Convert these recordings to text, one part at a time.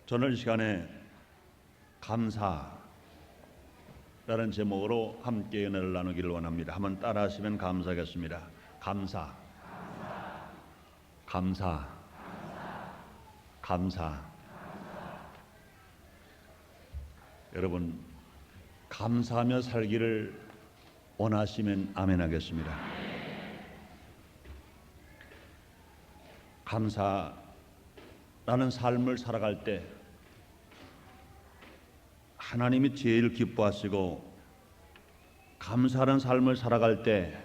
저는 이 시간에 감사라는 제목으로 함께 은혜를 나누기를 원합니다. 한번 따라하시면 감사하겠습니다. 감사, 감사, 감사. 여러분, 감사하며 살기를 원하시면 아멘 하겠습니다. 감사라는 삶을 살아갈 때 하나님이 제일 기뻐하시고, 감사하는 삶을 살아갈 때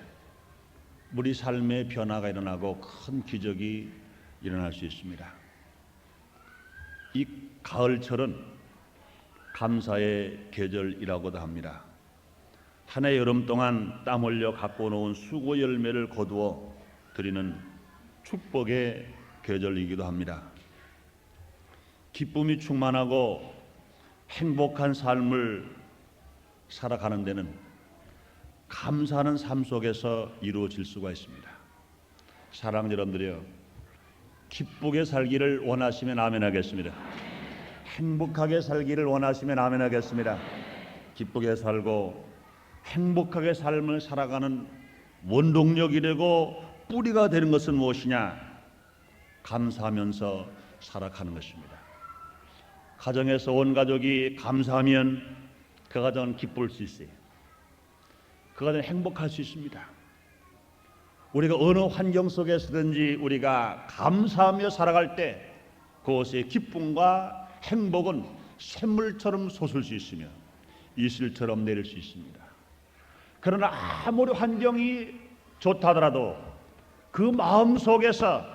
우리 삶의 변화가 일어나고 큰 기적이 일어날 수 있습니다. 이 가을철은 감사의 계절이라고도 합니다. 한 해 여름 동안 땀 흘려 갖고 놓은 수고 열매를 거두어 드리는 축복의 계절이기도 합니다. 기쁨이 충만하고 행복한 삶을 살아가는 데는 감사하는 삶 속에서 이루어질 수가 있습니다. 사랑하는 여러분들이요, 기쁘게 살기를 원하시면 아멘 하겠습니다. 행복하게 살기를 원하시면 아멘 하겠습니다. 기쁘게 살고 행복하게 삶을 살아가는 원동력이 되고 뿌리가 되는 것은 무엇이냐? 감사하면서 살아가는 것입니다. 가정에서 온 가족이 감사하면 그 가정은 기쁠 수 있어요. 그 가정은 행복할 수 있습니다. 우리가 어느 환경 속에서든지 우리가 감사하며 살아갈 때 그것의 기쁨과 행복은 샘물처럼 솟을 수 있으며 이슬처럼 내릴 수 있습니다. 그러나 아무리 환경이 좋다 하더라도 그 마음 속에서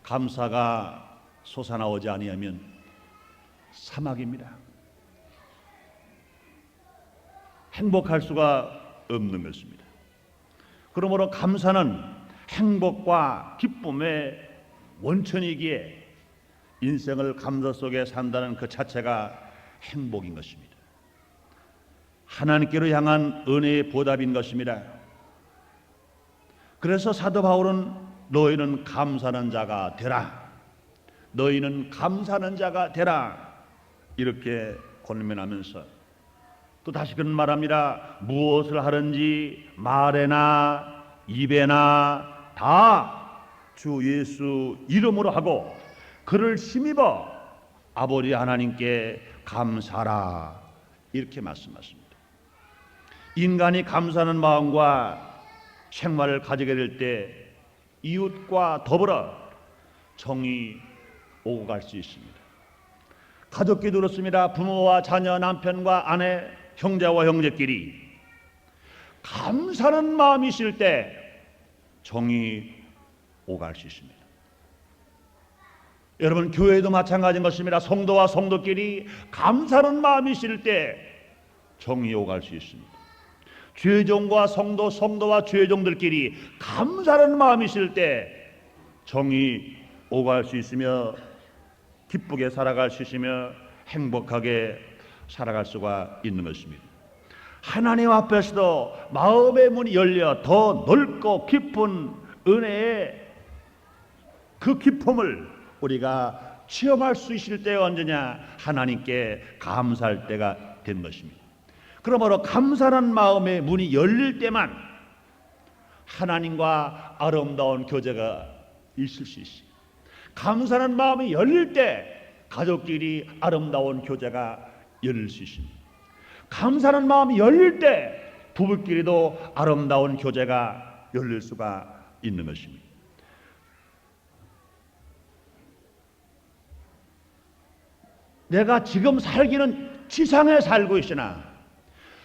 감사가 솟아나오지 아니하면 사막입니다. 행복할 수가 없는 것입니다. 그러므로 감사는 행복과 기쁨의 원천이기에 인생을 감사 속에 산다는 그 자체가 행복인 것입니다. 하나님께로 향한 은혜의 보답인 것입니다. 그래서 사도 바울은 너희는 감사하는 자가 되라, 너희는 감사하는 자가 되라, 이렇게 권면하면서 또 다시 그런 말합니다. 무엇을 하든지 말에나 입에나 다 주 예수 이름으로 하고 그를 힘입어 아버지 하나님께 감사하라, 이렇게 말씀하십니다. 인간이 감사하는 마음과 생활을 가지게 될 때 이웃과 더불어 정이 오고 갈 수 있습니다. 가족끼리 그렇습니다. 부모와 자녀, 남편과 아내, 형제와 형제끼리 감사하는 마음이 있을 때 정이 오고 갈 수 있습니다. 여러분, 교회도 마찬가지인 것입니다. 성도와 성도끼리 감사하는 마음이 있을 때 정이 오고 갈 수 있습니다. 죄종과 성도, 성도와 죄종들끼리 감사하는 마음이 있을 때 정이 오고 갈 수 있으며 기쁘게 살아갈 수 있으며 행복하게 살아갈 수가 있는 것입니다. 하나님 앞에서도 마음의 문이 열려 더 넓고 깊은 은혜의 그 기쁨을 우리가 체험할 수 있을 때가 언제냐? 하나님께 감사할 때가 된 것입니다. 그러므로 감사하는 마음의 문이 열릴 때만 하나님과 아름다운 교제가 있을 수 있어요. 감사하는 마음이 열릴 때 가족끼리 아름다운 교제가 열릴 수 있습니다. 감사하는 마음이 열릴 때 부부끼리도 아름다운 교제가 열릴 수가 있는 것입니다. 내가 지금 살기는 지상에 살고 있으나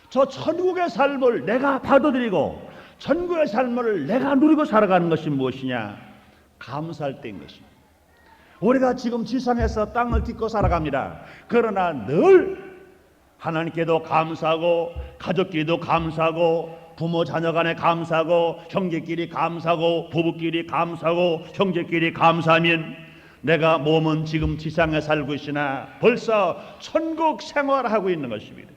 저 천국의 삶을 내가 받아들이고 천국의 삶을 내가 누리고 살아가는 것이 무엇이냐? 감사할 때인 것입니다. 우리가 지금 지상에서 땅을 딛고 살아갑니다. 그러나 늘 하나님께도 감사하고 가족끼리도 감사하고 부모 자녀 간에 감사하고 형제끼리 감사하고 부부끼리 감사하고 형제끼리 감사하면 내가 몸은 지금 지상에 살고 있으나 벌써 천국 생활하고 있는 것입니다.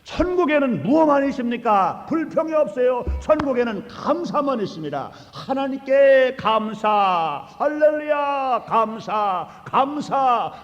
천국에는 무엇만 있습니까? 불평이 없어요. 천국에는 감사만 있습니다. 하나님께 감사, 할렐루야,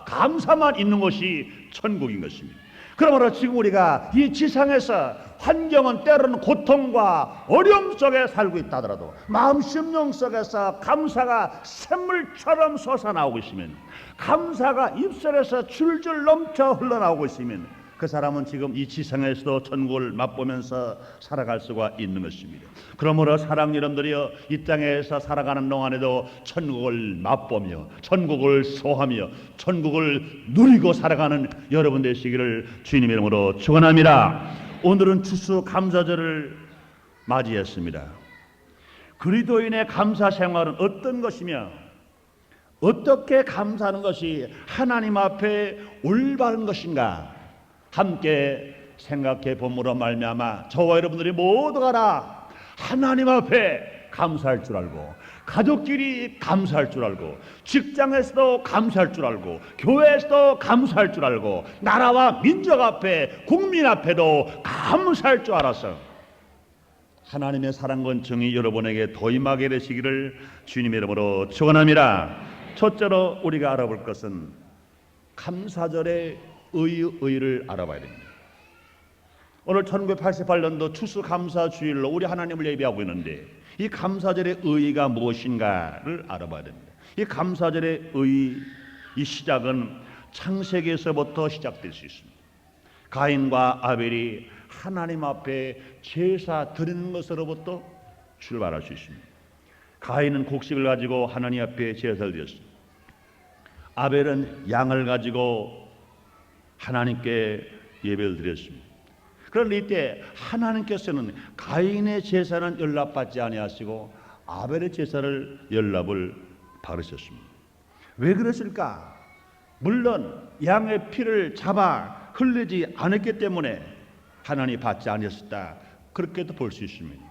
감사만 있는 것이 천국인 것입니다. 그러므로 지금 우리가 이 지상에서 환경은 때로는 고통과 어려움 속에 살고 있다 하더라도 마음 심령 속에서 감사가 샘물처럼 솟아나오고 있으면, 감사가 입술에서 줄줄 넘쳐 흘러나오고 있으면 그 사람은 지금 이 지상에서도 천국을 맛보면서 살아갈 수가 있는 것입니다. 그러므로 사랑하는 여러분들이여, 이 땅에서 살아가는 동안에도 천국을 맛보며 천국을 소하며 천국을 누리고 살아가는 여러분 되시기를 주님 이름으로 축원합니다. 오늘은 추수감사절을 맞이했습니다. 그리스도인의 감사 생활은 어떤 것이며 어떻게 감사하는 것이 하나님 앞에 올바른 것인가 함께 생각해 봄으로 말미암아 저와 여러분들이 모두가 다 하나님 앞에 감사할 줄 알고, 가족끼리 감사할 줄 알고, 직장에서도 감사할 줄 알고, 교회에서도 감사할 줄 알고, 나라와 민족 앞에, 국민 앞에도 감사할 줄 알아서 하나님의 사랑과 정이 여러분에게 더 임하게 되시기를 주님의 이름으로 축원합니다. 첫째로 우리가 알아볼 것은 감사절의 의를 알아봐야 됩니다. 오늘 1988년도 추수감사주일로 우리 하나님을 예배하고 있는데 이 감사절의 의의가 무엇인가를 알아봐야 됩니다. 이 감사절의 의의, 이 시작은 창세기에서부터 시작될 수 있습니다. 가인과 아벨이 하나님 앞에 제사 드리는 것으로부터 출발할 수 있습니다. 가인은 곡식을 가지고 하나님 앞에 제사를 드렸습니다. 아벨은 양을 가지고 하나님께 예배를 드렸습니다. 그런데 이때 하나님께서는 가인의 제사는 연락받지 아니하시고 아벨의 제사를 연락을 받으셨습니다. 왜 그랬을까? 물론 양의 피를 잡아 흘리지 않았기 때문에 하나님이 받지 아니하셨다, 그렇게도 볼 수 있습니다.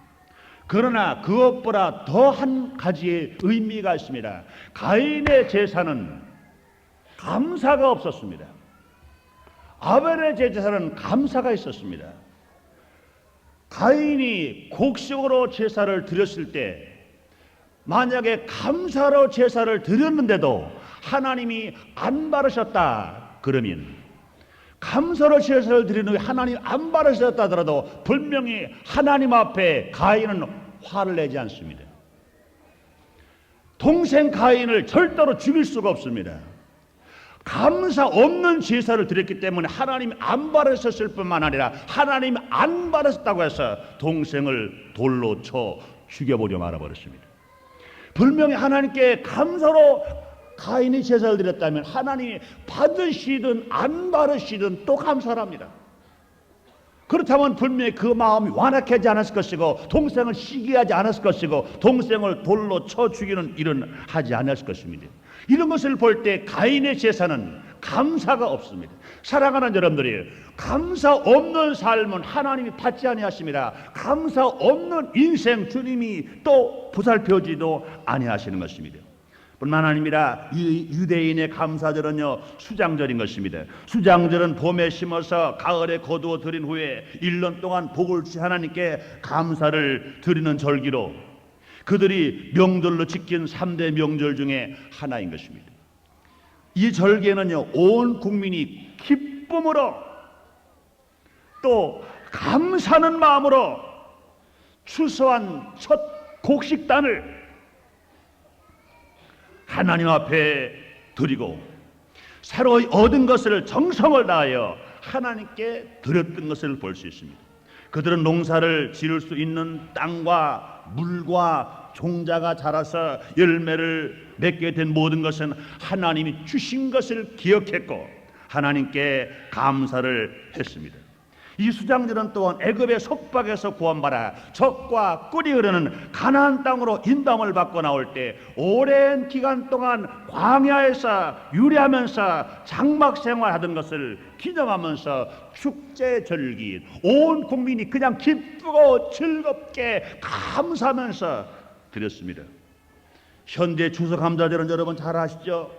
그러나 그것보다 더 한 가지의 의미가 있습니다. 가인의 제사는 감사가 없었습니다. 아벨의 제사는 감사가 있었습니다. 가인이 곡식으로 제사를 드렸을 때 만약에 감사로 제사를 드렸는데도 하나님이 안 받으셨다 그러면, 감사로 제사를 드린 후에 하나님 안 받으셨다 하더라도 분명히 하나님 앞에 가인은 화를 내지 않습니다. 동생 가인을 절대로 죽일 수가 없습니다. 감사 없는 제사를 드렸기 때문에 하나님이 안 받으셨을 뿐만 아니라 하나님이 안 받으셨다고 해서 동생을 돌로 쳐 죽여보려 말아버렸습니다. 분명히 하나님께 감사로 가인이 제사를 드렸다면 하나님이 받으시든 안 받으시든 또 감사합니다. 그렇다면 분명히 그 마음이 완악하지 않았을 것이고, 동생을 시기하지 않았을 것이고, 동생을 돌로 쳐 죽이는 일은 하지 않았을 것입니다. 이런 것을 볼 때 가인의 제사는 감사가 없습니다. 사랑하는 여러분들이, 감사 없는 삶은 하나님이 받지 아니하십니다. 감사 없는 인생 주님이 또 보살펴지도 아니하시는 것입니다. 뿐만 아니라 유대인의 감사절은요, 수장절인 것입니다. 수장절은 봄에 심어서 가을에 거두어 들인 후에 1년 동안 복을 주신 하나님께 감사를 드리는 절기로 그들이 명절로 지킨 3대 명절 중에 하나인 것입니다. 이 절기에는요, 온 국민이 기쁨으로 또 감사하는 마음으로 추수한 첫 곡식단을 하나님 앞에 드리고 새로 얻은 것을 정성을 다하여 하나님께 드렸던 것을 볼 수 있습니다. 그들은 농사를 지을 수 있는 땅과 물과 종자가 자라서 열매를 맺게 된 모든 것은 하나님이 주신 것을 기억했고 하나님께 감사를 했습니다. 이 수장절은 또한 애굽의 속박에서 구원받아 적과 꿀이 흐르는 가나안 땅으로 인도함을 받고 나올 때 오랜 기간 동안 광야에서 유래하면서 장막 생활하던 것을 기념하면서 축제 절기, 온 국민이 그냥 기쁘고 즐겁게 감사하면서 드렸습니다. 현대 추수감사절은 여러분 잘 아시죠?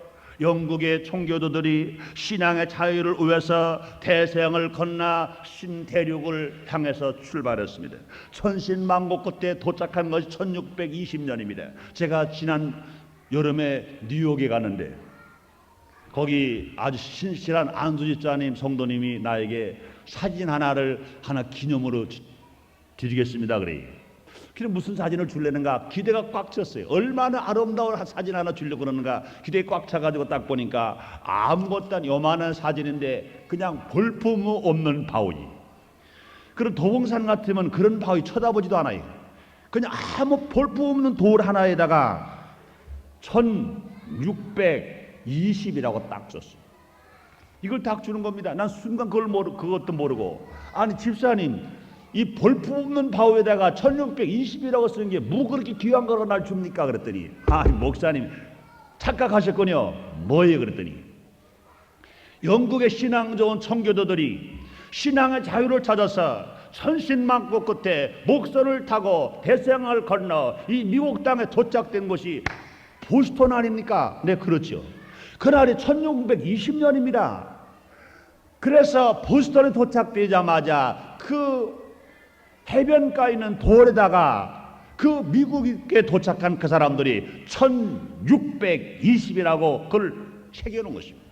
영국의 총교도들이 신앙의 자유를 위해서 대서양을 건너 신대륙을 향해서 출발했습니다. 천신만고 끝에 도착한 것이 1620년입니다. 제가 지난 여름에 뉴욕에 갔는데 거기 아주 신실한 안수집사님 성도님이 나에게 사진 하나 기념으로 드리겠습니다 그래요. 그래 무슨 사진을 줄래는가 기대가 꽉 찼어요. 얼마나 아름다운 사진 하나 주려고 그러는가 기대에 꽉 차가지고 딱 보니까 아무것도 아닌 요만한 사진인데 그냥 볼품 없는 바위. 그런 도봉산 같으면 그런 바위 쳐다보지도 않아요. 그냥 아무 볼품 없는 돌 하나에다가 1620이라고 딱 썼어요. 이걸 딱 주는 겁니다. 난 순간 그것도 모르고 아니 집사님 이 볼품없는 바위에다가 1620이라고 쓰는 게 뭐 그렇게 귀한 거를 날 줍니까? 그랬더니 아 목사님 착각하셨군요. 뭐예요? 그랬더니 영국의 신앙 좋은 청교도들이 신앙의 자유를 찾아서 천신만고 끝에 목선을 타고 대서양을 건너 이 미국 땅에 도착된 곳이 보스턴 아닙니까? 네 그렇죠. 그날이 1620년입니다. 그래서 보스턴에 도착되자마자 그 해변가에 있는 돌에다가 그 미국에 도착한 그 사람들이 1620이라고 그걸 새겨놓은 것입니다.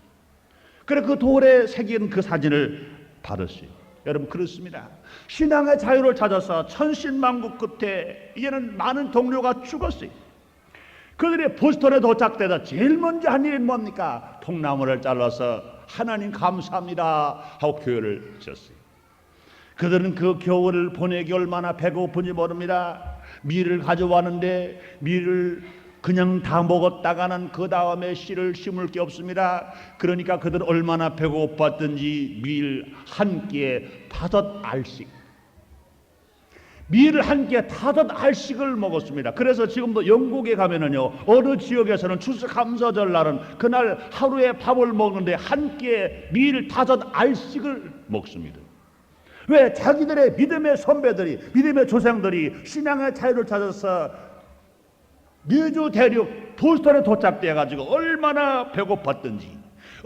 그래 그 돌에 새긴 그 사진을 받았어요. 여러분 그렇습니다. 신앙의 자유를 찾아서 천신만고 끝에 이제는 많은 동료가 죽었어요. 그들이 보스턴에 도착돼서 제일 먼저 한 일이 뭡니까? 통나무를 잘라서 하나님 감사합니다 하고 교회를 지었어요. 그들은 그 겨울을 보내기 얼마나 배고픈지 모릅니다. 밀을 가져왔는데 밀을 그냥 다 먹었다가는 그 다음에 씨를 심을 게 없습니다. 그러니까 그들은 얼마나 배고팠던지 밀 한 끼에 5알씩 밀을 한 끼에 5알씩을 먹었습니다. 그래서 지금도 영국에 가면은요 어느 지역에서는 추수감사절 날은 그날 하루에 밥을 먹는데 한 끼에 밀 5알씩을 먹습니다. 왜? 자기들의 믿음의 선배들이 믿음의 조상들이 신앙의 자유를 찾아서 미주 대륙 보스턴에 도착돼 가지고 얼마나 배고팠던지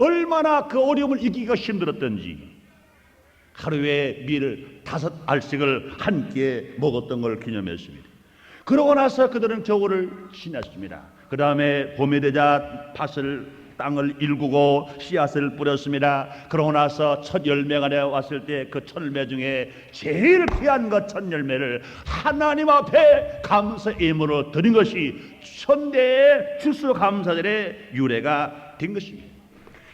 얼마나 그 어려움을 이기기가 힘들었던지 하루에 밀을 5알씩을 한 끼에 먹었던 걸 기념했습니다. 그러고 나서 그들은 겨울을 지냈습니다. 그 다음에 봄이 되자 땅을 일구고 씨앗을 뿌렸습니다. 그러고 나서 첫 열매가 내왔을 때 그 첫 열매 중에 제일 귀한 그 첫 열매를 하나님 앞에 감사임으로 드린 것이 천대의 추수감사절의 유래가 된 것입니다.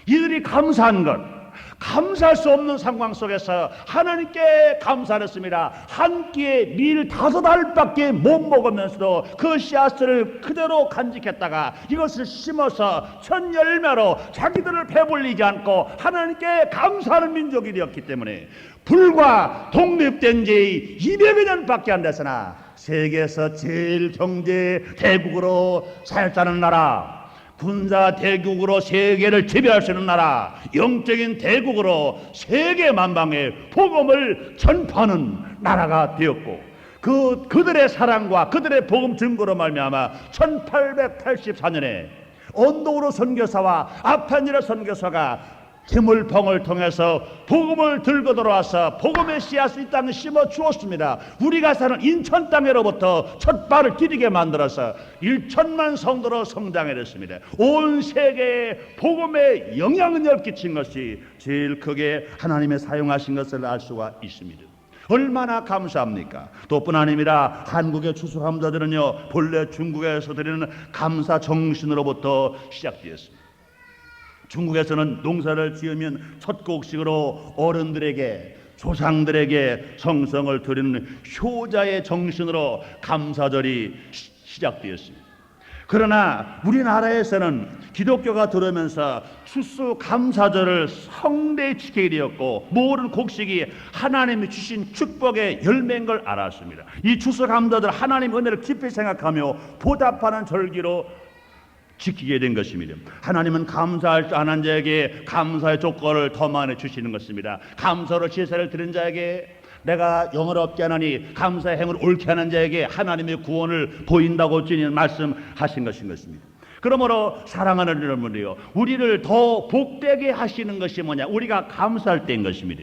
이들이 감사한 것 감사할 수 없는 상황 속에서 하나님께 감사했습니다. 한 끼에 밀 5알밖에 못 먹으면서도 그 씨앗을 그대로 간직했다가 이것을 심어서 첫 열매로 자기들을 배불리지 않고 하나님께 감사하는 민족이 되었기 때문에 불과 독립된 지 200여 년밖에 안 됐으나 세계에서 제일 경제 대국으로 살자는 나라, 군사 대국으로 세계를 지배할 수 있는 나라, 영적인 대국으로 세계 만방에 복음을 전파하는 나라가 되었고 그들의 사랑과 그들의 복음 증거로 말미암아 1884년에 언도우르 선교사와 아판지라 선교사가 재물봉을 통해서 복음을 들고 들어와서 복음의 씨앗을 이 땅에 심어 주었습니다. 우리가 사는 인천 땅으로부터 첫 발을 디디게 만들어서 1천만 성도로 성장해 됐습니다. 온 세계에 복음의 영향력을 끼친 것이 제일 크게 하나님의 사용하신 것을 알 수가 있습니다. 얼마나 감사합니까? 또뿐 아니라 한국의 추수감사들은요 본래 중국에서 드리는 감사 정신으로부터 시작되었습니다. 중국에서는 농사를 지으면 첫 곡식으로 어른들에게 조상들에게 성성을 드리는 효자의 정신으로 감사절이 시작되었습니다. 그러나 우리나라에서는 기독교가 들어오면서 추수감사절을 성대히 지키게 되었고 모든 곡식이 하나님이 주신 축복의 열매인 걸 알았습니다. 이 추수감사절 하나님의 은혜를 깊이 생각하며 보답하는 절기로 지키게 된 것입니다. 하나님은 감사할 줄 아는 자에게 감사의 조건을 더 많이 주시는 것입니다. 감사로 제사를 드린 자에게 내가 영을 얻게 하나니 감사의 행을 옳게 하는 자에게 하나님의 구원을 보인다고 주님 말씀하신 것인 것입니다. 그러므로 사랑하는 여러분이요, 우리를 더 복되게 하시는 것이 뭐냐? 우리가 감사할 때인 것입니다.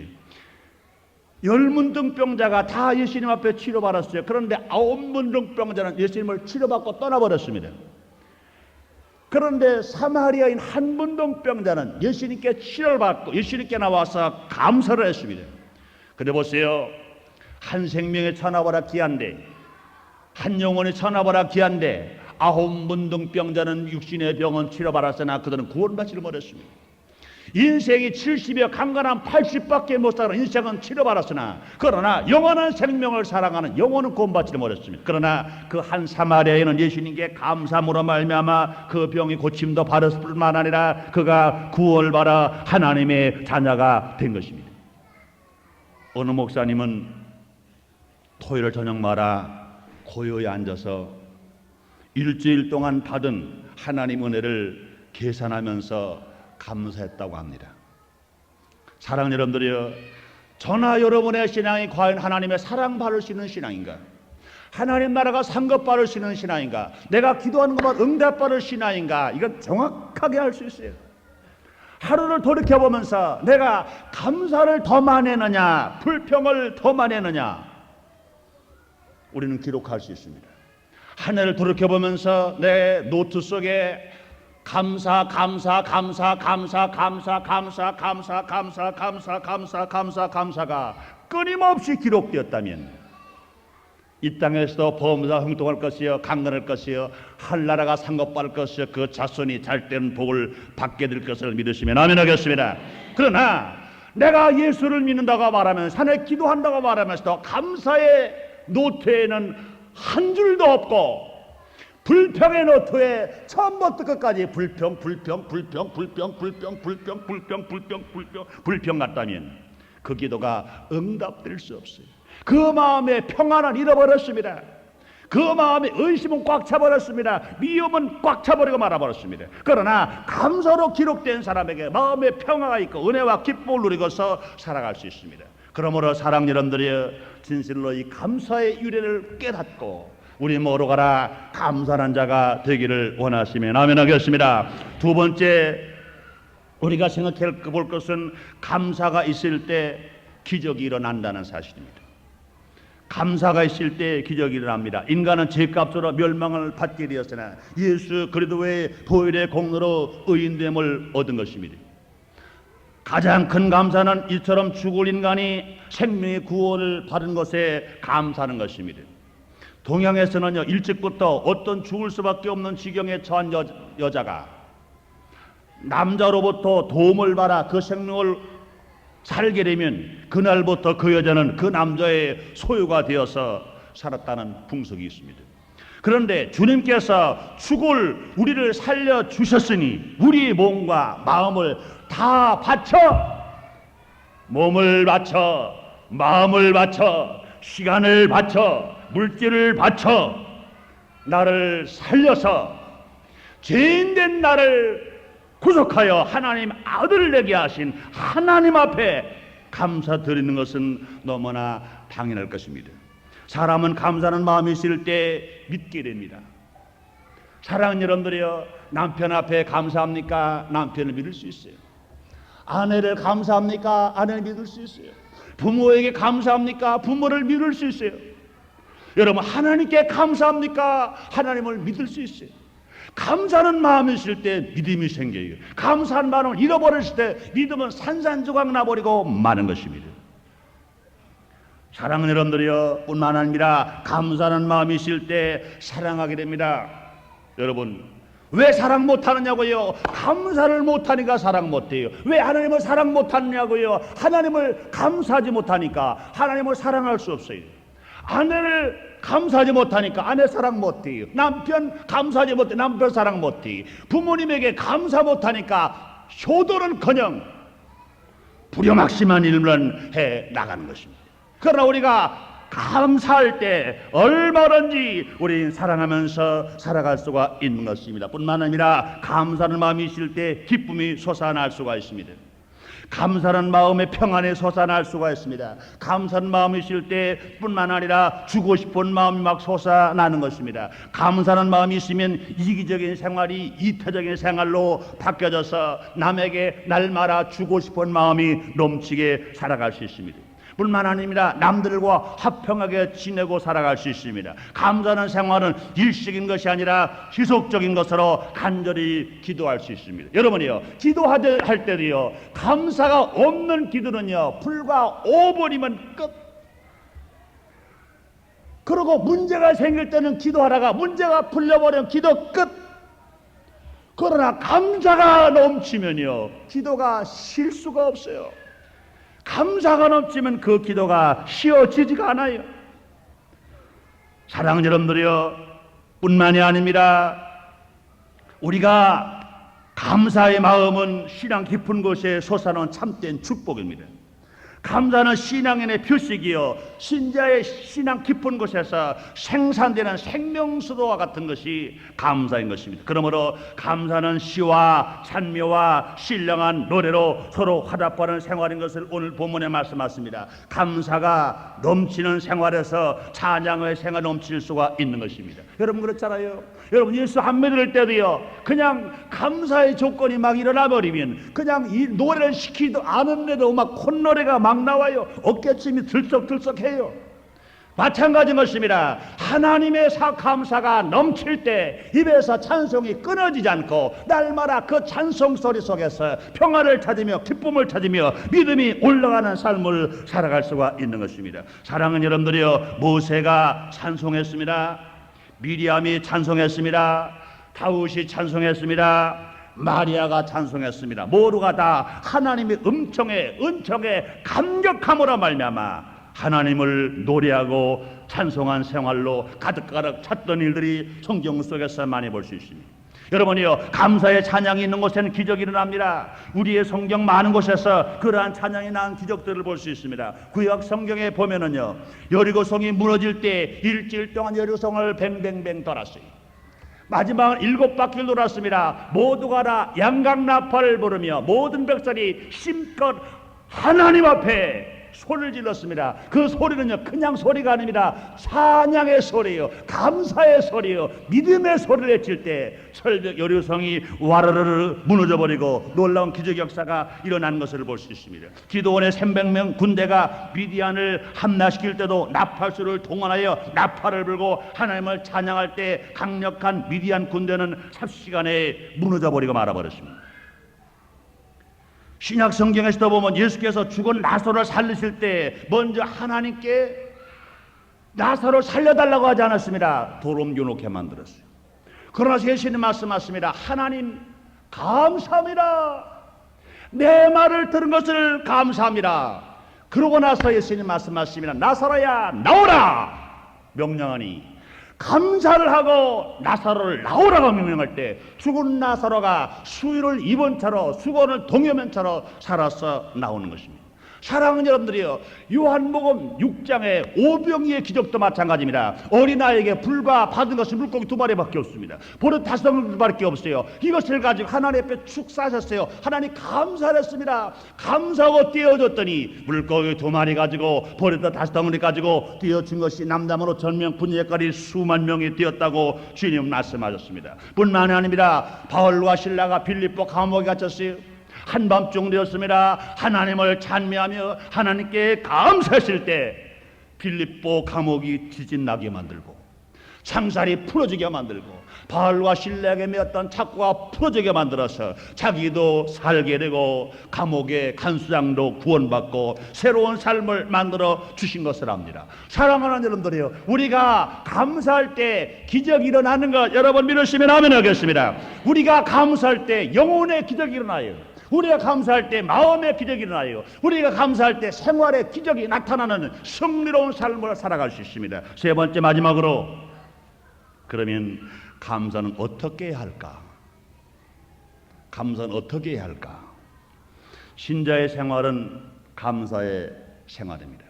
열문둥병자가 다 예수님 앞에 치료받았어요. 그런데 9문둥병자는 예수님을 치료받고 떠나버렸습니다. 그런데 사마리아인 한 문둥병자는 예수님께 치료를 받고 예수님께 나와서 감사를 했습니다. 근데 보세요, 한 생명의 천하보다 귀한데, 한 영혼의 천하보다 귀한데 9문둥병자는 육신의 병은 치료받았으나 그들은 구원받지를 못했습니다. 인생이 70여 강건한 80밖에 못 살아 인생은 치료받았으나, 그러나 영원한 생명을 사랑하는 영혼은 구원받지를 못했습니다. 그러나 그 한 사마리아인은 예수님께 감사함으로 말미암아 그 병이 고침도 받았을 뿐만 아니라 그가 구원을 받아 하나님의 자녀가 된 것입니다. 어느 목사님은 토요일 저녁마다 고요히 앉아서 일주일 동안 받은 하나님 은혜를 계산하면서 감사했다고 합니다. 사랑하는 여러분들이여, 저나 여러분의 신앙이 과연 하나님의 사랑받을 수 있는 신앙인가? 하나님 나라가 상급받을 수 있는 신앙인가? 내가 기도하는 것만 응답받을 신앙인가? 이건 정확하게 알 수 있어요. 하루를 돌이켜보면서 내가 감사를 더 많이 했느냐, 불평을 더 많이 했느냐, 우리는 기록할 수 있습니다. 한 해를 돌이켜보면서 내 노트 속에 감사가 끊임없이 기록되었다면 이 땅에서도 범사 형통할 것이요, 강건할 것이요, 한나라가 상급받을 것이요, 그 자손이 잘된 복을 받게 될 것을 믿으시면 아멘 하겠습니다. 그러나 내가 예수를 믿는다고 말하면서, 하나님 기도한다고 말하면서도 감사의 노트에는 한 줄도 없고, 불평의 노트에 처음부터 끝까지 불평 같다면 그 기도가 응답될 수 없어요. 그 마음의 평안은 잃어버렸습니다. 그 마음의 의심은 꽉 차버렸습니다. 미움은 꽉 차버리고 말아버렸습니다. 그러나 감사로 기록된 사람에게 마음의 평화가 있고 은혜와 기쁨을 누리고서 살아갈 수 있습니다. 그러므로 사랑 여러분들이 진실로 이 감사의 유래를 깨닫고 우리 모두 가라 감사하는 자가 되기를 원하시면 아멘 하겠습니다. 두 번째, 우리가 생각해 볼 것은 감사가 있을 때 기적이 일어난다는 사실입니다. 감사가 있을 때 기적이 일어납니다. 인간은 죄값으로 멸망을 받게 되었으나 예수 그리스도의 보혈의 공로로 의인됨을 얻은 것입니다. 가장 큰 감사는 이처럼 죽을 인간이 생명의 구원을 받은 것에 감사하는 것입니다. 동양에서는요, 일찍부터 어떤 죽을 수밖에 없는 지경에 처한 여자가 남자로부터 도움을 받아 그 생명을 살게 되면 그날부터 그 여자는 그 남자의 소유가 되어서 살았다는 풍속이 있습니다. 그런데 주님께서 죽을 우리를 살려주셨으니 우리 몸과 마음을 다 바쳐, 몸을 바쳐, 마음을 바쳐, 시간을 바쳐, 물질을 바쳐 나를 살려서 죄인된 나를 구속하여 하나님 아들을 내게 하신 하나님 앞에 감사드리는 것은 너무나 당연할 것입니다. 사람은 감사하는 마음이 있을 때 믿게 됩니다. 사랑하는 여러분들이여, 남편 앞에 감사합니까? 남편을 믿을 수 있어요. 아내를 감사합니까? 아내를 믿을 수 있어요. 부모에게 감사합니까? 부모를 믿을 수 있어요. 여러분, 하나님께 감사합니까? 하나님을 믿을 수 있어요. 감사하는 마음이 있을 때 믿음이 생겨요. 감사한 마음을 잃어버렸을 때 믿음은 산산조각 나버리고 마는 것입니다. 사랑하는 여러분들이여, 뿐만 아니라 감사하는 마음이 있을 때 사랑하게 됩니다. 여러분, 왜 사랑 못하느냐고요? 감사를 못하니까 사랑 못해요. 왜 하나님을 사랑 못하느냐고요? 하나님을 감사하지 못하니까 하나님을 사랑할 수 없어요. 아내를 감사하지 못하니까 아내 사랑 못해요. 남편 감사하지 못해 남편 사랑 못해요. 부모님에게 감사 못하니까 효도는커녕 불효막심한 일만 해 나가는 것입니다. 그러나 우리가 감사할 때 얼마든지 우리 사랑하면서 살아갈 수가 있는 것입니다. 뿐만 아니라 감사하는 마음이 있을 때 기쁨이 솟아날 수가 있습니다. 감사하는 마음에 평안에 솟아날 수가 있습니다. 감사하는 마음이 있을 때뿐만 아니라 주고 싶은 마음이 막 솟아나는 것입니다. 감사하는 마음이 있으면 이기적인 생활이 이타적인 생활로 바뀌어져서 남에게 날마다 주고 싶은 마음이 넘치게 살아갈 수 있습니다. 뿐만 아닙니다. 남들과 화평하게 지내고 살아갈 수 있습니다. 감사하는 생활은 일시적인 것이 아니라 지속적인 것으로 간절히 기도할 수 있습니다. 여러분이요, 기도할 때도요, 감사가 없는 기도는요, 불과 5분이면 끝. 그리고 문제가 생길 때는 기도하다가 문제가 풀려버리면 기도 끝. 그러나 감사가 넘치면요, 기도가 쉴 수가 없어요. 감사가 넘치면 그 기도가 쉬어지지가 않아요. 사랑하는 여러분들이요, 뿐만이 아닙니다. 우리가 감사의 마음은 신앙 깊은 곳에 솟아난 참된 축복입니다. 감사는 신앙인의 표식이요, 신자의 신앙 깊은 곳에서 생산되는 생명수도와 같은 것이 감사인 것입니다. 그러므로 감사는 시와 찬미와 신령한 노래로 서로 화답하는 생활인 것을 오늘 본문에 말씀하십니다. 감사가 넘치는 생활에서 찬양의 생활이 넘칠 수가 있는 것입니다. 여러분 그렇잖아요. 여러분 예수 안 믿을 때도요, 그냥 감사의 조건이 막 일어나 버리면 그냥 이 노래를 시키지도 않은데도 막 콧노래가 막 나와요. 어깨춤이 들썩들썩해요. 마찬가지인 것입니다. 하나님의 감사가 넘칠 때 입에서 찬송이 끊어지지 않고 날마다 그 찬송 소리 속에서 평화를 찾으며 기쁨을 찾으며 믿음이 올라가는 삶을 살아갈 수가 있는 것입니다. 사랑하는 여러분들이요, 모세가 찬송했습니다. 미리암이 찬송했습니다. 다윗이 찬송했습니다. 마리아가 찬송했습니다. 모두가 다 하나님의 은총에 감격함으로 말미암아 하나님을 노래하고 찬송한 생활로 가득가득 찼던 일들이 성경 속에서 많이 볼 수 있습니다. 여러분이요, 감사의 찬양이 있는 곳에는 기적이 일어납니다. 우리의 성경 많은 곳에서 그러한 찬양이 난 기적들을 볼 수 있습니다. 구약 성경에 보면은요, 여리고성이 무너질 때 일주일 동안 여리고성을 뱅뱅뱅 돌았어요. 마지막은 7바퀴를 돌았습니다. 모두가 다 양강나팔을 부르며 모든 백성이 힘껏 하나님 앞에 소리를 질렀습니다. 그 소리는요, 그냥 소리가 아닙니다. 찬양의 소리요, 감사의 소리요, 믿음의 소리를 외칠 때 철벽 여리고성이 와르르르 무너져버리고 놀라운 기적 역사가 일어난 것을 볼 수 있습니다. 기도원의 300명 군대가 미디안을 함락시킬 때도 나팔수를 동원하여 나팔을 불고 하나님을 찬양할 때 강력한 미디안 군대는 삽시간에 무너져버리고 말아버렸습니다. 신약 성경에서도 보면 예수께서 죽은 나사로를 살리실 때 먼저 하나님께 나사로를 살려달라고 하지 않았습니다. 돌옮겨 놓게 만들었어요. 그러나 예수님 말씀하십니다. 하나님 감사합니다. 내 말을 들은 것을 감사합니다. 그러고 나서 예수님 말씀하십니다. 나사로야 나오라 명령하니, 감사를 하고 나사로를 나오라고 명령할 때 죽은 나사로가 수유를 입은 채로 수건을 동여맨 채로 살아서 나오는 것입니다. 사랑하는 여러분들이요, 요한복음 6장의 오병이의 기적도 마찬가지입니다. 어린아이에게 불과 받은 것이 물고기 2마리밖에 없습니다. 버릇 5마리밖에 없어요. 이것을 가지고 하나님 앞에 축사하셨어요. 하나님 감사했습니다. 감사하고 떼어줬더니 물고기 2마리 가지고 버릇 5덩어리 가지고 떼어준 것이 남담으로 전명 분예까지 수만 명이 되었다고 주님 말씀하셨습니다. 뿐만이 아닙니다. 바울과 신라가 빌립보 감옥에 갇혔어요. 한밤중 되었습니다. 하나님을 찬미하며 하나님께 감사했을 때 빌립보 감옥이 지진나게 만들고 창살이 풀어지게 만들고 바울과 신라에게 메었던 착고가 풀어지게 만들어서 자기도 살게 되고 감옥의 간수장도 구원받고 새로운 삶을 만들어 주신 것을 압니다. 사랑하는 여러분들이요, 우리가 감사할 때 기적이 일어나는 것 여러분 믿으시면 아멘 하겠습니다. 우리가 감사할 때 영혼의 기적이 일어나요. 우리가 감사할 때 마음의 기적이 일어나요. 우리가 감사할 때 생활의 기적이 나타나는 승리로운 삶을 살아갈 수 있습니다. 세 번째 마지막으로, 그러면 감사는 어떻게 해야 할까? 감사는 어떻게 해야 할까? 신자의 생활은 감사의 생활입니다.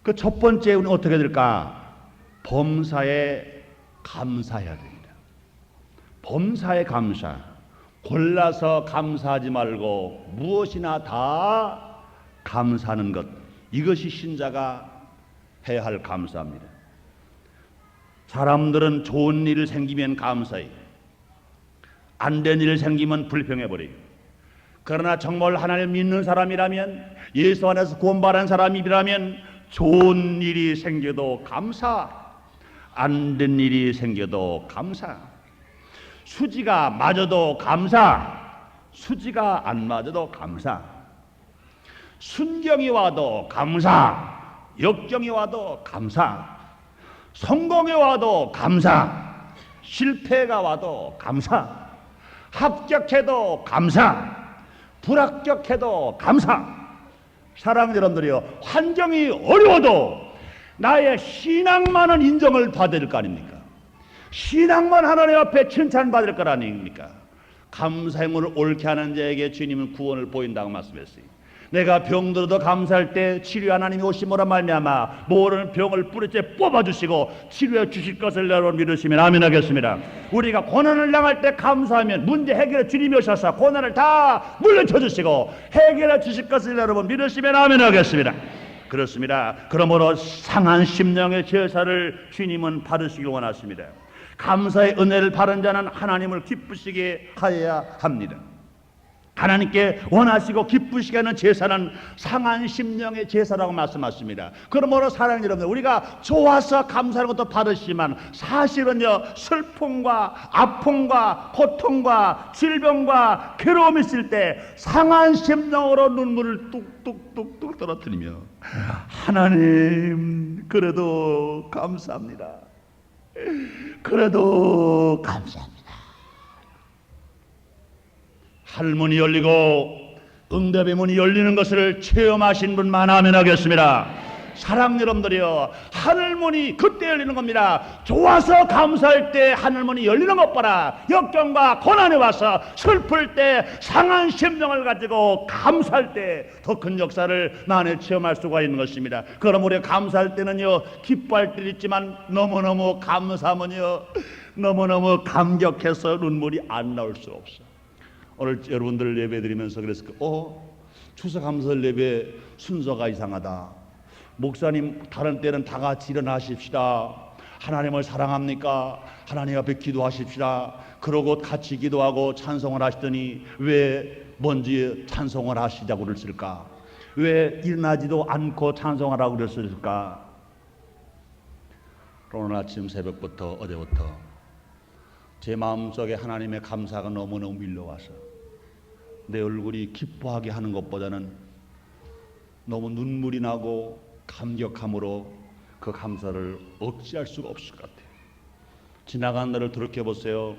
그 첫 번째 우리는 어떻게 될까? 범사에 감사해야 됩니다. 범사에 감사. 골라서 감사하지 말고 무엇이나 다 감사하는 것, 이것이 신자가 해야 할 감사입니다. 사람들은 좋은 일 생기면 감사해요. 안 된 일 생기면 불평해버려요. 그러나 정말 하나님을 믿는 사람이라면, 예수 안에서 구원받은 사람이라면 좋은 일이 생겨도 감사, 안 된 일이 생겨도 감사, 수지가 맞아도 감사, 수지가 안 맞아도 감사, 순경이 와도 감사, 역경이 와도 감사, 성공이 와도 감사, 실패가 와도 감사, 합격해도 감사, 불합격해도 감사. 사랑하는 여러분들이요, 환경이 어려워도 나의 신앙만은 인정을 받을 거 아닙니까? 신앙만 하나님 앞에 칭찬받을 거 아닙니까? 감사 행위를 옳게 하는 자에게 주님은 구원을 보인다고 말씀했어요. 내가 병들어도 감사할 때 치료 하나님이 오심으로 말미암아 모든 병을 뿌리째 뽑아주시고 치료해 주실 것을 여러분 믿으시면 아멘 하겠습니다. 우리가 고난을 당할 때 감사하면 문제 해결해 주님이 오셔서 고난을 다 물리쳐 주시고 해결해 주실 것을 여러분 믿으시면 아멘 하겠습니다. 그렇습니다. 그러므로 상한 심령의 제사를 주님은 받으시길 원하십니다. 감사의 은혜를 받은 자는 하나님을 기쁘시게 하여야 합니다. 하나님께 원하시고 기쁘시게 하는 제사는 상한 심령의 제사라고 말씀하십니다. 그러므로 사랑하는 여러분들, 우리가 좋아서 감사하는 것도 받으시지만 사실은요, 슬픔과 아픔과 고통과 질병과 괴로움이 있을 때 상한 심령으로 눈물을 뚝뚝뚝뚝 떨어뜨리며 하나님 그래도 감사합니다, 그래도 감사합니다. 할문이 열리고 응답의 문이 열리는 것을 체험하신 분만 아멘 하겠습니다. 사랑 여러분들이요, 하늘문이 그때 열리는 겁니다. 좋아서 감사할 때 하늘문이 열리는 것보다 역경과 고난이 와서 슬플 때 상한 심령을 가지고 감사할 때 더 큰 역사를 만에 체험할 수가 있는 것입니다. 그럼 우리가 감사할 때는요, 기뻐할 때도 있지만 너무너무 감사하면요, 너무너무 감격해서 눈물이 안 나올 수 없어. 오늘 여러분들 예배 드리면서 그랬을 거예요. 추수감사절 예배 순서가 이상하다. 목사님 다른 때는 다 같이 일어나십시다. 하나님을 사랑합니까? 하나님 앞에 기도하십시다. 그러고 같이 기도하고 찬송을 하시더니 왜 먼저 찬송을 하시자고 그랬을까? 왜 일어나지도 않고 찬송하라고 그랬을까? 오늘 아침 새벽부터 어제부터 제 마음속에 하나님의 감사가 너무너무 밀려와서 내 얼굴이 기뻐하게 하는 것보다는 너무 눈물이 나고 감격함으로 그 감사를 억제할 수가 없을 것 같아요. 지나간 날을 돌이켜보세요.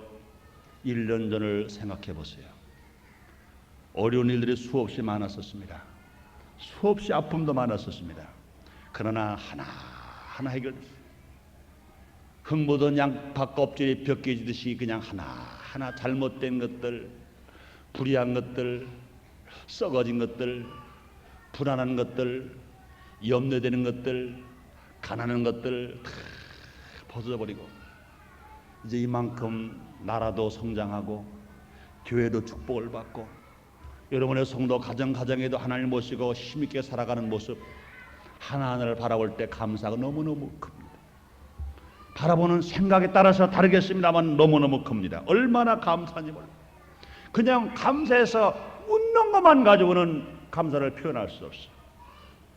1년 전을 생각해보세요. 어려운 일들이 수없이 많았었습니다. 수없이 아픔도 많았었습니다. 그러나 하나하나 해결됐어요. 흙 묻은 양파 껍질이 벗겨지듯이 그냥 하나하나 잘못된 것들, 불의한 것들, 썩어진 것들, 불안한 것들, 염려되는 것들, 가난한 것들 다 벗어버리고 이제 이만큼 나라도 성장하고 교회도 축복을 받고 여러분의 성도 가정에도 하나님을 모시고 힘있게 살아가는 모습 하나하나를 바라볼 때 감사가 너무너무 큽니다. 바라보는 생각에 따라서 다르겠습니다만 너무너무 큽니다. 얼마나 감사한지 몰라요. 그냥 감사해서 웃는 것만 가지고는 감사를 표현할 수 없어요.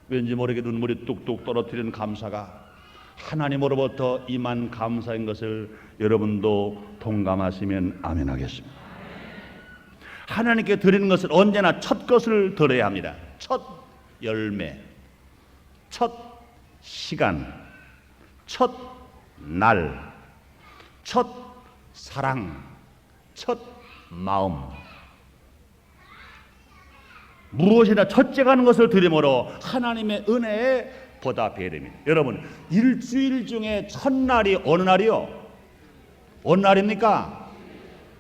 왠지 모르게 눈물이 뚝뚝 떨어뜨리는 감사가 하나님으로부터 임한 감사인 것을 여러분도 동감하시면 아멘 하겠습니다. 하나님께 드리는 것은 언제나 첫 것을 드려야 합니다. 첫 열매, 첫 시간, 첫 날, 첫 사랑, 첫 마음, 무엇이나 첫째가 하는 것을 드림으로 하나님의 은혜에 보답해야 됩니다. 여러분, 일주일 중에 첫날이 어느 날이요? 어느 날입니까?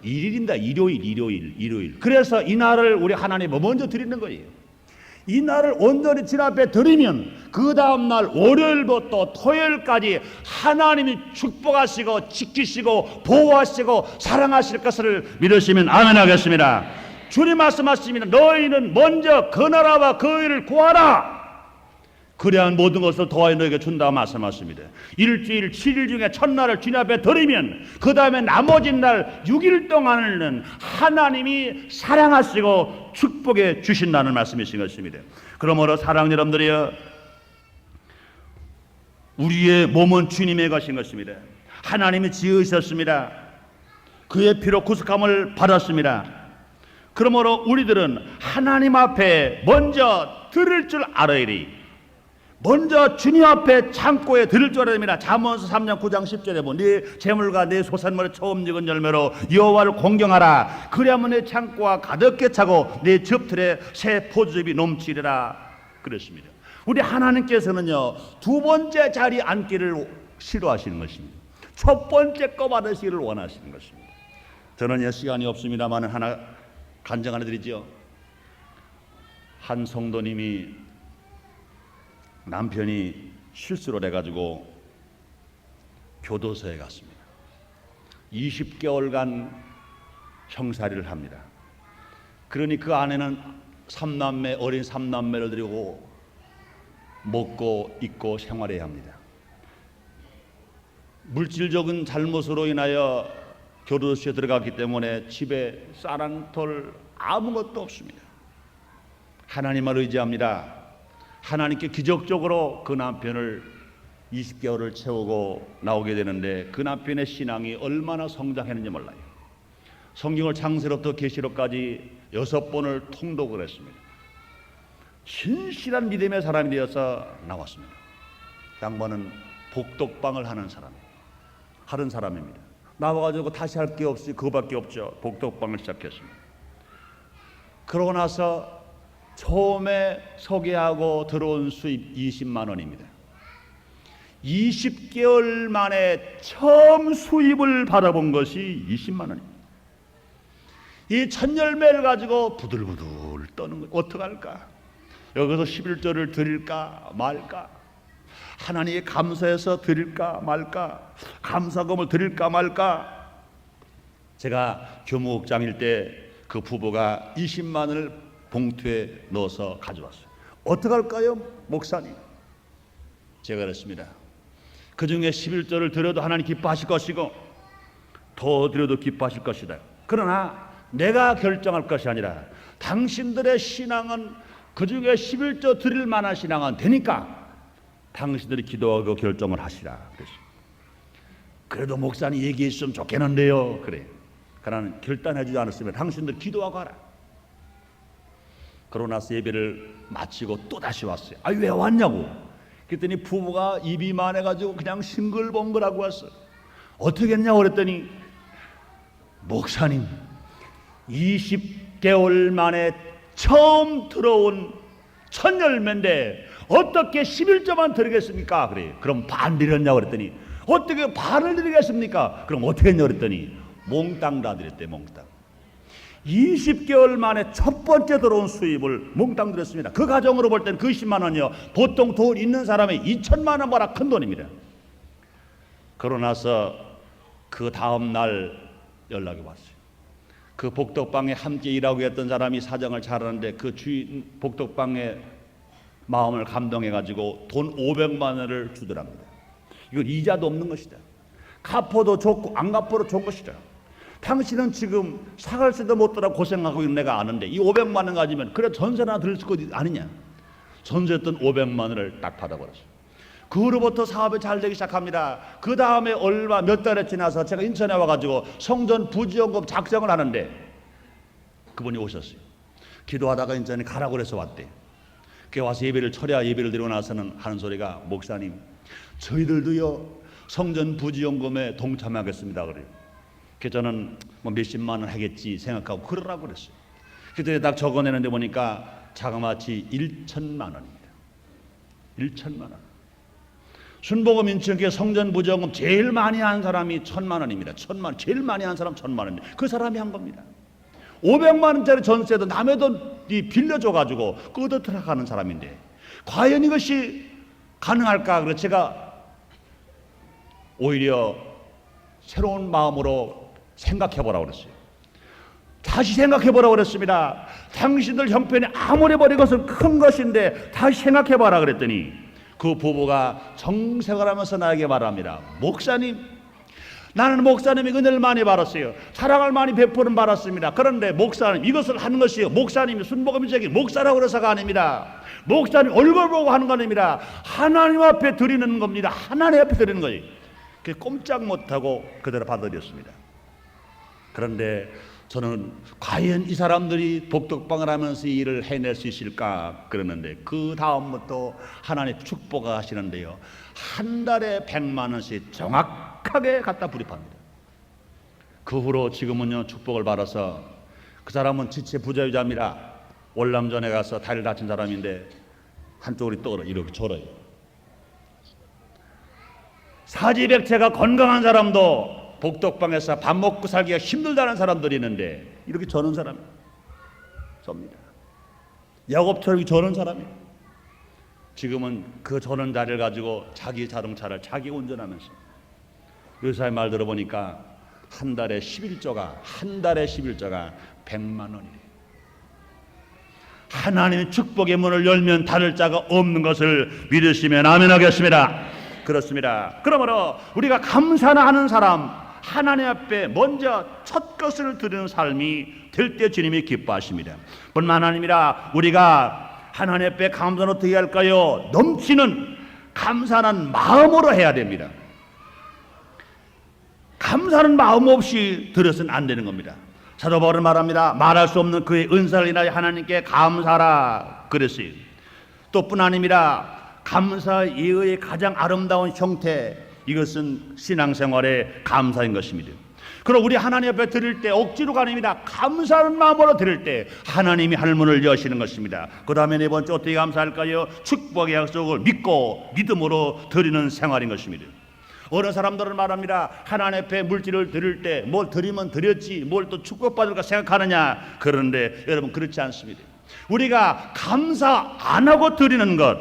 일요일입니다. 일요일. 그래서 이 날을 우리 하나님께 먼저 드리는 거예요. 이 날을 온전히 진 앞에 드리면 그 다음날 월요일부터 토요일까지 하나님이 축복하시고 지키시고 보호하시고 사랑하실 것을 믿으시면 아멘 하겠습니다. 주님 말씀하십니다. 너희는 먼저 그 나라와 그 의를 구하라. 그래야 모든 것을 더하여 너에게 준다고 말씀하십니다. 일주일 7일 중에 첫날을 주님 앞에 드리면 그 다음에 나머지 날 6일 동안은 하나님이 사랑하시고 축복해 주신다는 말씀이신 것입니다. 그러므로 사랑하는 여러분들이여, 우리의 몸은 주님의 것인 것입니다. 하나님이 지으셨습니다. 그의 피로 구속함을 받았습니다. 그러므로 우리들은 하나님 앞에 먼저 들을 줄 알아야리. 먼저 주님 앞에 창고에 들을 줄 알아야 됩니다. 잠언서 3장 9장 10절에 보면 네 재물과 네 소산물의 처음 익은 열매로 여호와를 공경하라. 그리하면 내 창고가 가득게 차고 내 즙틀에 새 포도즙이 넘치리라 그랬습니다. 우리 하나님께서는요, 두 번째 자리 앉기를 싫어하시는 것입니다. 첫 번째 거 받으시기를 원하시는 것입니다. 저는 시간이 없습니다만 하나 간증 하나 드리죠. 한 성도님이 남편이 실수를 해가지고 교도소에 갔습니다. 20개월간 형사리를 합니다. 그러니 그 안에는 어린 삼남매를 데리고 먹고 입고 생활해야 합니다. 물질적인 잘못으로 인하여 교도소에 들어갔기 때문에 집에 쌀 한 톨 아무것도 없습니다. 하나님을 의지합니다. 하나님께 기적적으로 그 남편을 20개월을 채우고 나오게 되는데 그 남편의 신앙이 얼마나 성장했는지 몰라요. 성경을 창세로부터 계시록까지 6번을 통독을 했습니다. 신실한 믿음의 사람이 되어서 나왔습니다. 양반은 복덕방을 하는 사람입니다. 나와가지고 다시 할 게 없이 그거밖에 없죠. 복덕방을 시작했습니다. 그러고 나서 처음에 소개하고 들어온 수입 20만 원입니다. 20개월 만에 처음 수입을 받아본 것이 20만 원입니다. 이 첫 열매를 가지고 부들부들 떠는 거 어떡할까? 여기서 11조를 드릴까 말까? 하나님께 감사해서 드릴까 말까? 감사금을 드릴까 말까? 제가 교무국장일 때 그 부부가 20만 원을 봉투에 넣어서 가져왔어요. 어떡할까요, 목사님? 제가 그랬습니다. 그 중에 11조를 드려도 하나님 기뻐하실 것이고 더 드려도 기뻐하실 것이다. 그러나 내가 결정할 것이 아니라 당신들의 신앙은 그 중에 11조 드릴 만한 신앙은 되니까 당신들이 기도하고 결정을 하시라 그랬어요. 그래도 목사님 얘기했으면 좋겠는데요. 그래. 그러나 결단해주지 않았으면 당신들 기도하고 하라. 그러고 나서 예배를 마치고 또 다시 왔어요. 왜 왔냐고. 그랬더니 부부가 입이 많아가지고 그냥 싱글벙글하고 왔어요. 어떻게 했냐고 그랬더니 목사님 20개월 만에 처음 들어온 첫 열매인데 어떻게 11조만 드리겠습니까? 그래. 그럼 반 드렸냐고 그랬더니 어떻게 반을 드리겠습니까? 그럼 어떻게 했냐고 그랬더니 몽땅 다 드렸대. 몽땅. 20개월 만에 첫 번째 들어온 수입을 몽땅 드렸습니다. 그 가정으로 볼 때는 그 10만 원이요, 보통 돈 있는 사람의 2천만 원보다 큰 돈입니다. 그러고 나서 그 다음 날 연락이 왔어요. 그 복덕방에 함께 일하고 했던 사람이 사정을 잘 아는데 그 주인 복덕방의 마음을 감동해가지고 돈 500만 원을 주더랍니다. 이건 이자도 없는 것이다. 갚아도 좋고 안 갚아도 좋은 것이다. 당신은 지금 사갈세도 못 들어 고생하고 있는 내가 아는데 이 500만 원 가지면 그래 전세나 들을 것 아니냐. 전세였던 500만 원을 딱 받아버렸어요. 그 후로부터 사업이 잘 되기 시작합니다. 그 다음에 얼마 몇 달에 지나서 제가 인천에 와가지고 성전 부지연금 작성을 하는데 그분이 오셨어요. 기도하다가 인천에 가라고 그래서 왔대. 그 와서 예배를 철야 예배를 드리고 나서는 하는 소리가 목사님 저희들도요 성전 부지연금에 동참하겠습니다 그래요. 그래서 저는 뭐 몇십만 원 하겠지 생각하고 그러라고 그랬어요. 그때 딱 적어내는데 보니까 자그마치 1천만 원입니다. 1천만 원. 순복음 인천교회 성전 부지연금 제일 많이 한 사람이 1,000만 원입니다. 1,000만 원. 제일 많이 한 사람 1,000만 원입니다. 그 사람이 한 겁니다. 500만 원짜리 전세도 남의 돈 빌려줘가지고 끄덕거려가는 사람인데 과연 이것이 가능할까? 그래서 제가 오히려 새로운 마음으로 생각해보라고 그랬어요. 다시 생각해보라고 그랬습니다. 당신들 형편이 아무리 버린 것은 큰 것인데 다시 생각해봐라 그랬더니 그 부부가 정색을 하면서 나에게 말합니다. 목사님, 나는 목사님이 은혜를 많이 받았어요. 사랑을 많이 베푸는 받았습니다. 그런데 목사님, 이것을 하는 것이요, 목사님이 순복음적인 목사라고 그래서가 아닙니다. 목사님 얼굴 보고 하는 거 아닙니다. 하나님 앞에 드리는 겁니다. 하나님 앞에 드리는 거예요. 꼼짝 못하고 그대로 받아들였습니다. 그런데 저는 과연 이 사람들이 복덕방을 하면서 이 일을 해낼 수 있을까 그러는데 그 다음부터 하나님 축복하시는데요, 한 달에 100만 원씩 정확하게 갖다 불입합니다. 그 후로 지금은요 축복을 받아서 그 사람은 지체 부자유자입니다. 월남전에 가서 다리를 다친 사람인데 한쪽으로 떠 이렇게 절어요. 사지백체가 건강한 사람도 복덕방에서 밥 먹고 살기가 힘들다는 사람들이 있는데 이렇게 저는 사람이 접니다. 야곱처럼 저는 사람이 지금은 그 저는 자리를 가지고 자기 자동차를 자기 운전하면서 의사의 말 들어보니까 한 달에 11조가 100만 원이래요. 하나님의 축복의 문을 열면 닫을 자가 없는 것을 믿으시면 아멘 하겠습니다. 그렇습니다. 그러므로 우리가 감사하는 사람, 하나님 앞에 먼저 첫 것을 드리는 삶이 될 때 주님이 기뻐하십니다. 뿐만 아니라 우리가 하나님 앞에 감사는 어떻게 할까요? 넘치는 감사하는 마음으로 해야 됩니다. 감사하는 마음 없이 드려서는 안 되는 겁니다. 사도 바울은 말합니다. 말할 수 없는 그의 은사를 인하여 하나님께 감사하라 그랬어요. 또 뿐 아니라 감사 예의의 가장 아름다운 형태, 이것은 신앙생활의 감사인 것입니다. 그럼 우리 하나님 앞에 드릴 때 억지로가 아닙니다. 감사하는 마음으로 드릴 때 하나님이 할문을 여시는 것입니다. 그 다음에 네 번째 어떻게 감사할까요? 축복의 약속을 믿고 믿음으로 드리는 생활인 것입니다. 어느 사람들은 말합니다. 하나님 앞에 물질을 드릴 때 뭘 드리면 드렸지 뭘 또 축복받을까 생각하느냐. 그런데 여러분 그렇지 않습니다. 우리가 감사 안 하고 드리는 것,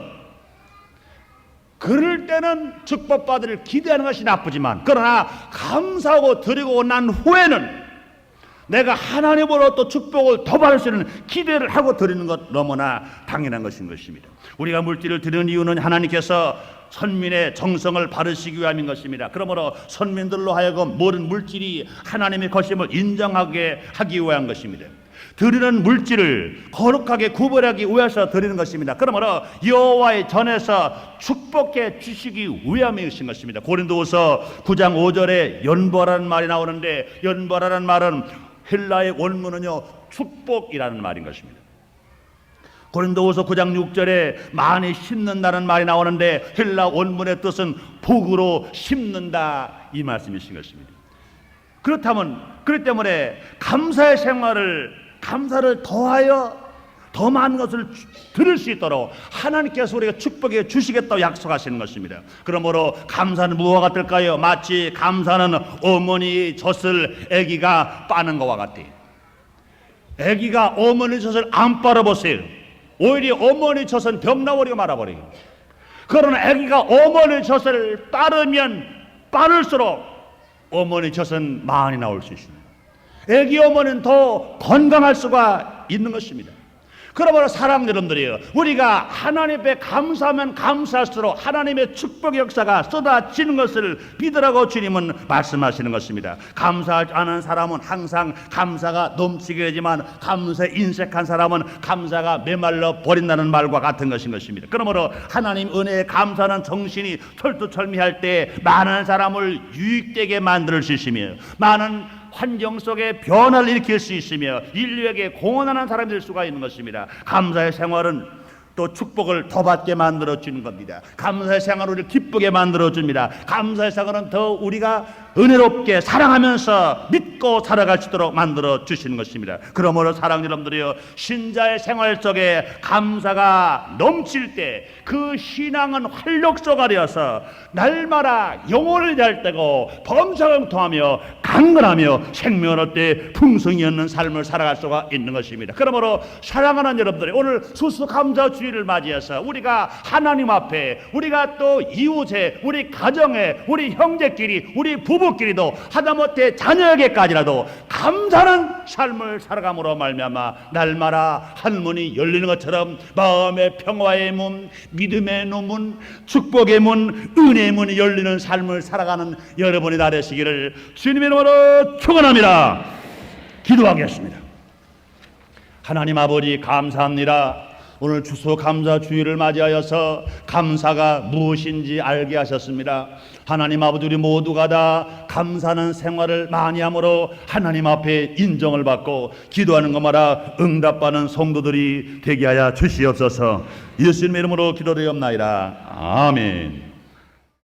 그럴 때는 축복받을 기대하는 것이 나쁘지만, 그러나 감사하고 드리고 난 후에는 내가 하나님으로 또 축복을 더 받을 수 있는 기대를 하고 드리는 것 너무나 당연한 것인 것입니다. 우리가 물질을 드리는 이유는 하나님께서 선민의 정성을 바르시기 위함인 것입니다. 그러므로 선민들로 하여금 모든 물질이 하나님의 것임을 인정하게 하기 위한 것입니다. 드리는 물질을 거룩하게 구별하기 위해서 드리는 것입니다. 그러므로 여호와의 전에서 축복해 주시기 위함이신 것입니다. 고린도후서 9장 5절에 연보라는 말이 나오는데, 연보라는 말은 헬라의 원문은요 축복이라는 말인 것입니다. 고린도후서 9장 6절에 많이 심는다는 말이 나오는데 헬라 원문의 뜻은 복으로 심는다, 이 말씀이신 것입니다. 그렇기 때문에 감사의 생활을, 감사를 더하여 더 많은 것을 들을 수 있도록 하나님께서 우리가 축복해 주시겠다고 약속하시는 것입니다. 그러므로 감사는 무엇과 같을까요? 마치 감사는 어머니 젖을 아기가 빠는 것과 같아요. 아기가 어머니 젖을 안 빨아보세요. 오히려 어머니 젖은 병나버리고 말아버려요. 그러나 아기가 어머니 젖을 빠르면 빠를수록 어머니 젖은 많이 나올 수 있습니다. 아기 어머니는 더 건강할 수가 있는 것입니다. 그러므로 사랑하는 여러분들이요, 우리가 하나님 앞에 감사하면 감사할수록 하나님의 축복의 역사가 쏟아지는 것을 믿으라고 주님은 말씀하시는 것입니다. 감사하지 않은 사람은 항상 감사가 넘치게 되지만 감사에 인색한 사람은 감사가 메말라 버린다는 말과 같은 것인 것입니다. 그러므로 하나님 은혜에 감사하는 정신이 철두철미할 때 많은 사람을 유익되게 만들 수 있으며 많은 환경 속에 변화를 일으킬 수 있으며 인류에게 공헌하는 사람이 될 수가 있는 것입니다. 감사의 생활은 또 축복을 더 받게 만들어 주는 겁니다. 감사의 생활을 기쁘게 만들어 줍니다. 감사의 생활은 더 우리가 은혜롭게 사랑하면서 믿고 살아갈 수 있도록 만들어 주시는 것입니다. 그러므로 사랑하는 여러분들이여, 신자의 생활 속에 감사가 넘칠 때 그 신앙은 활력소가 되어서 날마다 영혼을 잘 때고 범사형통하며 강건하며 생명을 얻되 풍성이 있는 삶을 살아갈 수가 있는 것입니다. 그러므로 사랑하는 여러분들이 오늘 추수감사주일을 맞이해서 우리가 하나님 앞에, 우리가 또 이웃에, 우리 가정에, 우리 형제끼리, 우리 부부끼리도 하다못해 자녀에게까지라도 감사하는 삶을 살아감으로 말미암아 날마다 한문이 열리는 것처럼 마음의 평화의 문, 믿음의 문, 축복의 문, 은혜의 문이 열리는 삶을 살아가는 여러분이 다 되시기를 주님의 이름으로 축원합니다. 기도하겠습니다. 하나님 아버지, 감사합니다. 오늘 추수감사주일을 맞이하여서 감사가 무엇인지 알게 하셨습니다. 하나님 아버지, 우리 모두가 다 감사하는 생활을 많이 함으로 하나님 앞에 인정을 받고 기도하는 것마다 응답받는 성도들이 되게 하여 주시옵소서. 예수님의 이름으로 기도드리옵나이다. 아멘.